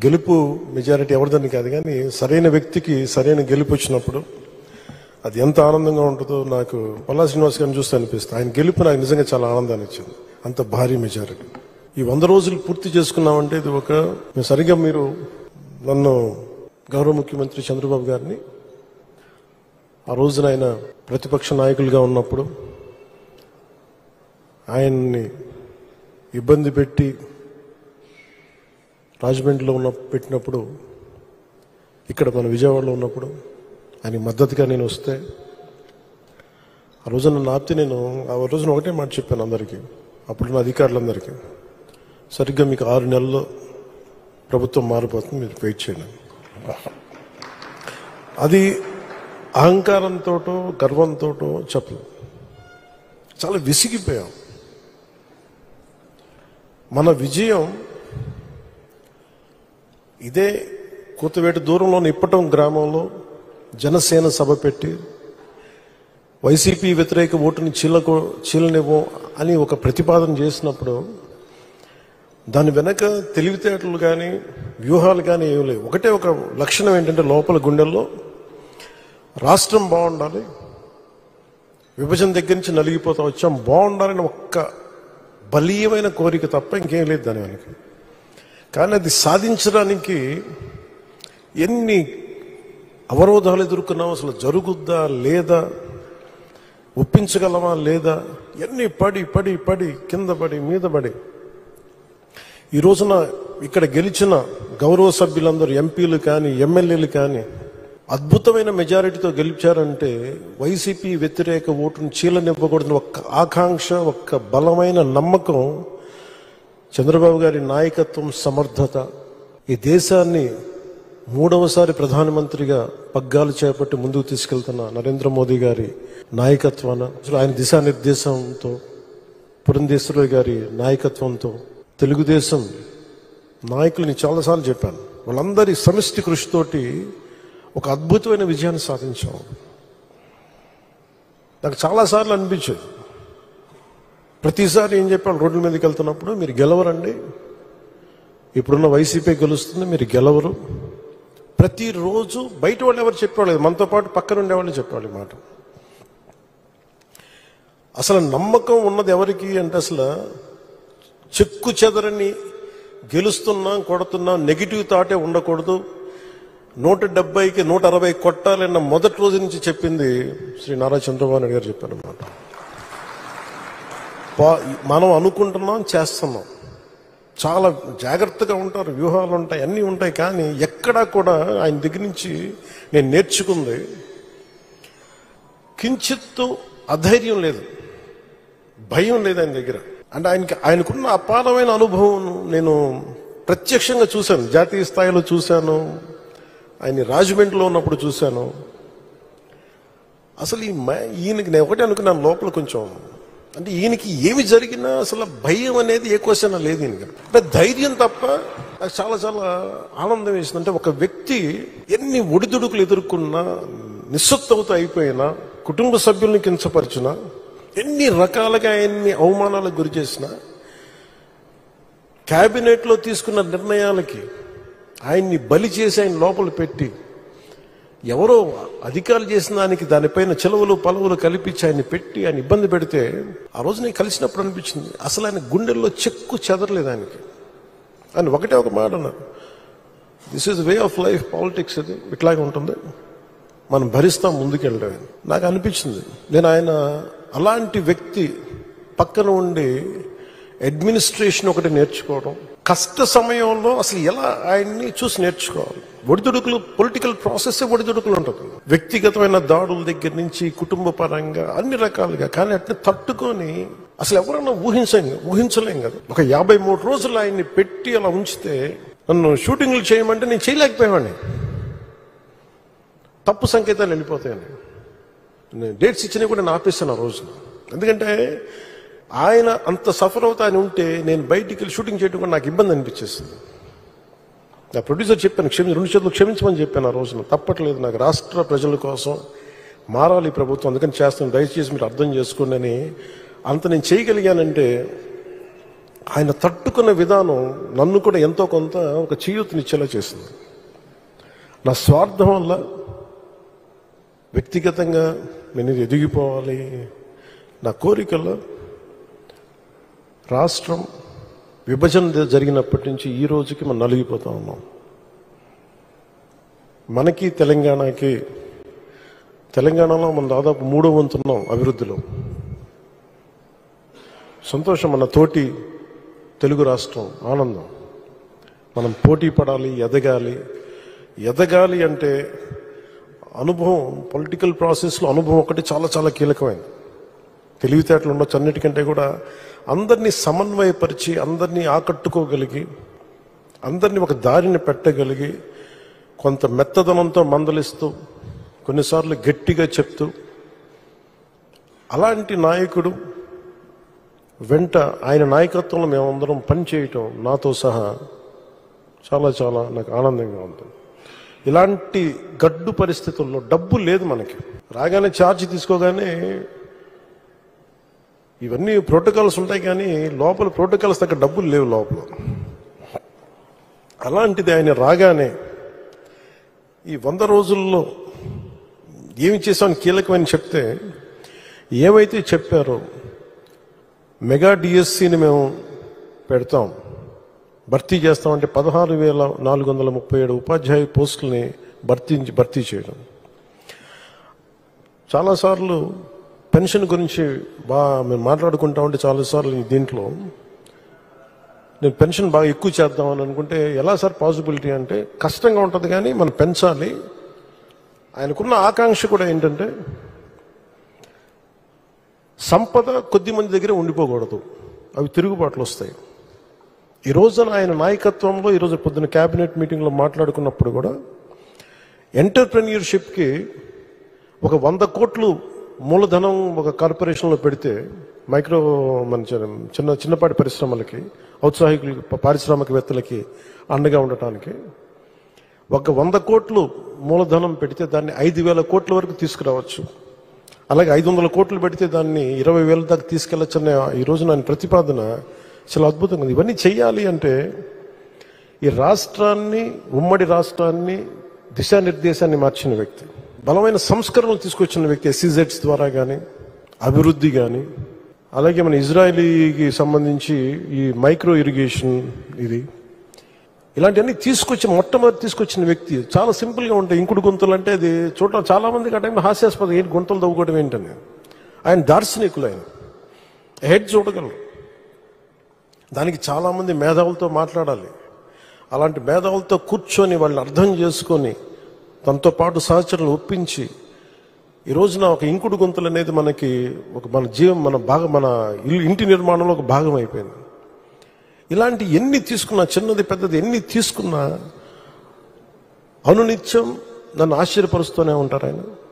గెలుపు మెజారిటీ ఎవరిదని కాదు, కానీ సరైన వ్యక్తికి సరైన గెలుపు వచ్చినప్పుడు అది ఎంత ఆనందంగా ఉంటుందో నాకు పల్లా శ్రీనివాస్ గారిని చూస్తే అనిపిస్తుంది. ఆయన గెలుపు నాకు నిజంగా చాలా ఆనందాన్ని ఇచ్చింది. అంత భారీ మెజారిటీ. ఈ 100 రోజులు పూర్తి చేసుకున్నామంటే ఇది సరిగ్గా మీరు నన్ను గౌరవ ముఖ్యమంత్రి చంద్రబాబు గారిని ఆ రోజున ఆయన ప్రతిపక్ష నాయకులుగా ఉన్నప్పుడు ఆయన్ని ఇబ్బంది పెట్టి రాజమండ్రిలో పెట్టినప్పుడు, ఇక్కడ మన విజయవాడలో ఉన్నప్పుడు ఆయన మద్దతుగా నేను వస్తే ఆ రోజున నన్ను ఆపితే నేను ఆ రోజున ఒకటే మాట చెప్పాను అందరికీ, అప్పుడున్న అధికారులందరికీ, సరిగ్గా మీకు 6 నెలల్లో ప్రభుత్వం మారిపోతుంది, మీరు వెయిట్ చేయండి. అది అహంకారంతో గర్వంతో చెప్పలేదు, చాలా విసిగిపోయాం. మన విజయం ఇదే కూతవేట దూరంలోని ఇప్పటం గ్రామంలో జనసేన సభ పెట్టి వైసీపీ వ్యతిరేక ఓటుని చీలనివ్వం అని ఒక ప్రతిపాదన చేసినప్పుడు దాని వెనక తెలివితేటలు కానీ వ్యూహాలు కానీ ఏం లేవు. ఒకటే ఒక లక్షణం ఏంటంటే లోపల గుండెల్లో రాష్ట్రం బాగుండాలి, విభజన దగ్గర నుంచి నలిగిపోతా వచ్చాం, బాగుండాలని ఒక్క బలీయమైన కోరిక తప్ప ఇంకేం లేదు దాని వెనక. కానీ అది సాధించడానికి ఎన్ని అవరోధాలు ఎదుర్కొన్నాం, అసలు జరుగుద్దా లేదా, ఒప్పించగలమా లేదా, ఎన్ని పడి పడి పడి కింద పడి మీద పడి ఈ రోజున ఇక్కడ గెలిచిన గౌరవ సభ్యులందరూ ఎంపీలు కానీ ఎమ్మెల్యేలు కానీ అద్భుతమైన మెజారిటీతో గెలిచారంటే వైసీపీ వ్యతిరేక ఓటును చీలనివ్వకూడదని ఒక్క ఆకాంక్ష, ఒక్క బలమైన నమ్మకం, చంద్రబాబు గారి నాయకత్వం, సమర్థత, ఈ దేశాన్ని 3వసారి ప్రధానమంత్రిగా పగ్గాలు చేపట్టి ముందుకు తీసుకెళ్తున్న నరేంద్ర మోదీ గారి నాయకత్వాన, ఆయన దిశానిర్దేశంతో, పురంధేశ్వరి గారి నాయకత్వంతో, తెలుగుదేశం నాయకులని చాలాసార్లు చెప్పాను, వాళ్ళందరి సమిష్టి కృషితోటి ఒక అద్భుతమైన విజయాన్ని సాధించాం. నాకు చాలాసార్లు అనిపించేది, ప్రతిసారి ఏం చెప్పాను, రోడ్ల మీదకి వెళ్తున్నప్పుడు మీరు గెలవరండి, ఇప్పుడున్న వైసీపీ గెలుస్తుంది, మీరు గెలవరు. ప్రతిరోజు బయట వాళ్ళు ఎవరు చెప్పేవాళ్ళు, మనతో పాటు పక్కన ఉండేవాళ్ళు చెప్పేవాళ్ళు మాట. అసలు నమ్మకం ఉన్నది ఎవరికి అంటే, అసలు చెక్కు చెదరని గెలుస్తున్నాం కొడుతున్నాం నెగిటివ్ థాటే ఉండకూడదు, 170కి 160 కొట్టాలన్న మొదటి రోజు నుంచి చెప్పింది శ్రీ నారా చంద్రబాబు నాయుడు గారు చెప్పారన్నమాట. మనం అనుకుంటున్నాం, చేస్తున్నాం, చాలా జాగ్రత్తగా ఉంటారు, వ్యూహాలు ఉంటాయి, అన్నీ ఉంటాయి. కానీ ఎక్కడా కూడా ఆయన దగ్గర నుంచి నేను నేర్చుకుంది కించిత్తు అధైర్యం లేదు, భయం లేదు ఆయన దగ్గర. అంటే ఆయనకున్న అపారమైన అనుభవం నేను ప్రత్యక్షంగా చూశాను, జాతీయ స్థాయిలో చూశాను, ఆయన రాజమండ్రిలో ఉన్నప్పుడు చూశాను. అసలు ఈయనకి నేను ఒకటే అనుకున్నాను లోపల కొంచెం, అంటే ఈయనకి ఏమి జరిగినా అసలు భయం అనేది ఏ క్వశ్చన్ లేదు ఈయనకి, అంటే ధైర్యం తప్ప. నాకు చాలా చాలా ఆనందం వేసింది. అంటే ఒక వ్యక్తి ఎన్ని ఒడిదుడుకులు ఎదుర్కొన్నా, నిస్సత్తువతో అయిపోయినా, కుటుంబ సభ్యుల్ని కించపరిచినా, ఎన్ని రకాలుగా ఎన్ని అవమానాలకు గురి చేసినా, క్యాబినెట్లో తీసుకున్న నిర్ణయాలకి ఆయన్ని బలి చేసి ఆయన లోపల పెట్టి ఎవరో అధికారులు చేసిన దానిపైన చిలవలు పలువులు కల్పించి ఆయన్ని పెట్టి ఆయన ఇబ్బంది పెడితే ఆ రోజు నేను కలిసినప్పుడు అనిపించింది అసలు ఆయన గుండెల్లో చెక్కు చెదరలేదు ఆయనకి. ఆయన ఒకటే ఒక మాట అన్నారు, this is way of life, politics ఇది ఇట్లాగే ఉంటుంది, మనం భరిస్తాం ముందుకెళ్ళడం. నాకు అనిపించింది నేను ఆయన అలాంటి వ్యక్తి పక్కన ఉండి అడ్మినిస్ట్రేషన్ ఒకటి నేర్చుకోవడం, కష్ట సమయంలో అసలు ఎలా ఆయన్ని చూసి నేర్చుకోవాలి. ఒడిదుడుకులు, పొలిటికల్ ప్రాసెస్ ఒడిదుడుకులు ఉంటుంది, వ్యక్తిగతమైన దాడుల దగ్గర నుంచి కుటుంబ పరంగా అన్ని రకాలుగా. కానీ అట్లా తట్టుకొని అసలు ఎవరన్నా ఊహించలేం కదా. ఒక 53 రోజులు ఆయన్ని పెట్టి అలా ఉంచితే నన్ను షూటింగ్లు చేయమంటే నేను చేయలేకపోయావాడిని, తప్పు సంకేతాలు వెళ్ళిపోతాయని. నేను డేట్స్ ఇచ్చినవి కూడా నేను ఆపేస్తాను ఆ రోజు. ఎందుకంటే ఆయన అంత సఫర్ అవుతా అని ఉంటే నేను బయటికి వెళ్ళి షూటింగ్ చేయడం కూడా నాకు ఇబ్బంది అనిపించేస్తుంది. నా ప్రొడ్యూసర్ చెప్పాను, 2 చేతులు క్షమించమని చెప్పాను ఆ రోజున. తప్పట్లేదు, నాకు రాష్ట్ర ప్రజల కోసం మారాలి ప్రభుత్వం, అందుకని చేస్తాను, దయచేసి మీరు అర్థం చేసుకోండి అని. అంత నేను చేయగలిగానంటే ఆయన తట్టుకున్న విధానం నన్ను కూడా ఎంతో కొంత ఒక చేయూతనిచ్చేలా చేసింది. నా స్వార్థం వల్ల వ్యక్తిగతంగా నేను ఎదిగిపోవాలి, నా కోరికల్లో రాష్ట్రం విభజన జరిగినప్పటి నుంచి ఈ రోజుకి మనం నలిగిపోతా ఉన్నాం. మనకి తెలంగాణలో మనం దాదాపు 3వ వంతున్నాం అభివృద్ధిలో. సంతోషం, మన తోటి తెలుగు రాష్ట్రం ఆనందం. మనం పోటీ పడాలి, ఎదగాలి అంటే అనుభవం, పొలిటికల్ ప్రాసెస్లో అనుభవం ఒకటి చాలా చాలా కీలకమైనది. తెలివితేటలు ఉండొచ్చు, అన్నిటికంటే కూడా అందరినీ సమన్వయపరిచి, అందరినీ ఆకట్టుకోగలిగి, అందరినీ ఒక దారిని పెట్టగలిగి, కొంత మెత్తదనంతో మందలిస్తూ, కొన్నిసార్లు గట్టిగా చెప్తూ, అలాంటి నాయకుడు వెంట ఆయన నాయకత్వంలో మేమందరం పనిచేయటం నాతో సహా చాలా చాలా నాకు ఆనందంగా ఉంటుంది. ఇలాంటి గడ్డు పరిస్థితుల్లో డబ్బు లేదు మనకి. రాగానే ఛార్జ్ తీసుకోగానే ఇవన్నీ ప్రోటోకాల్స్ ఉంటాయి, కానీ లోపల ప్రోటోకాల్స్ తగ్గ డబ్బులు లేవు లోపల. అలాంటిది ఆయన రాగానే ఈ 100 రోజుల్లో ఏమి చేసామని కీలకమని చెప్తే, ఏమైతే చెప్పారో మెగా డిఎస్సిని మేము పెడతాం, భర్తీ చేస్తామంటే 16,437 ఉపాధ్యాయ పోస్టుల్ని భర్తీ చేయడం. చాలాసార్లు పెన్షన్ గురించి మేము మాట్లాడుకుంటా ఉంటే చాలాసార్లు దీంట్లో నేను పెన్షన్ బాగా ఎక్కువ చేద్దామని అనుకుంటే, ఎలా సార్ పాసిబిలిటీ అంటే, కష్టంగా ఉంటుంది కానీ మనం పెంచాలి. ఆయనకున్న ఆకాంక్ష కూడా ఏంటంటే సంపద కొద్ది మంది దగ్గర ఉండిపోకూడదు, అవి తిరుగుబాట్లు వస్తాయి. ఈ రోజున ఆయన నాయకత్వంలో ఈరోజు పొద్దున క్యాబినెట్ మీటింగ్లో మాట్లాడుకున్నప్పుడు కూడా ఎంటర్ప్రెన్యూర్షిప్కి ఒక 100 కోట్లు మూలధనం ఒక కార్పొరేషన్లో పెడితే, మన చిన్నపాటి పరిశ్రమలకి, ఔత్సాహికులకి, పారిశ్రామికవేత్తలకి అండగా ఉండటానికి ఒక 100 కోట్లు మూలధనం పెడితే దాన్ని 5,000 కోట్ల వరకు తీసుకురావచ్చు. అలాగే 500 కోట్లు పెడితే దాన్ని 20,000 దాకా తీసుకెళ్లొచ్చనే ఈ రోజు నా ప్రతిపాదన చాలా అద్భుతంగా ఉంది. ఇవన్నీ చెయ్యాలి అంటే ఈ రాష్ట్రాన్ని, ఉమ్మడి రాష్ట్రాన్ని దిశానిర్దేశాన్ని మార్చిన వ్యక్తి, బలమైన సంస్కరణలు తీసుకొచ్చిన వ్యక్తి, SEZs ద్వారా కానీ, అభివృద్ధి కానీ, అలాగే మన ఇజ్రాయలీకి సంబంధించి ఈ మైక్రో ఇరిగేషన్, ఇలాంటివన్నీ మొట్టమొదటి తీసుకొచ్చిన వ్యక్తి. చాలా సింపుల్గా ఉంటాయి. ఇంకుడు గుంతలు అంటే అది చూడటం చాలా మందికి ఆ టైంలో హాస్యాస్పదం, ఏంటి గుంతలు తవ్వుకోవడం ఏంటని. ఆయన దార్శనికులు, ఆయన హెడ్ చూడగలరు. దానికి చాలామంది మేధావులతో మాట్లాడాలి. అలాంటి మేధావులతో కూర్చొని వాళ్ళని అర్థం చేసుకొని, తనతో పాటు సహచరులను ఒప్పించి, ఈ రోజున ఒక ఇంకుడు గుంతలు అనేది మనకి మన ఇంటి నిర్మాణంలో ఒక భాగం అయిపోయింది. ఇలాంటి ఎన్ని తీసుకున్నా, చిన్నది పెద్దది ఎన్ని తీసుకున్నా అనునిత్యం నన్ను ఆశ్చర్యపరుస్తూనే ఉంటారు ఆయన.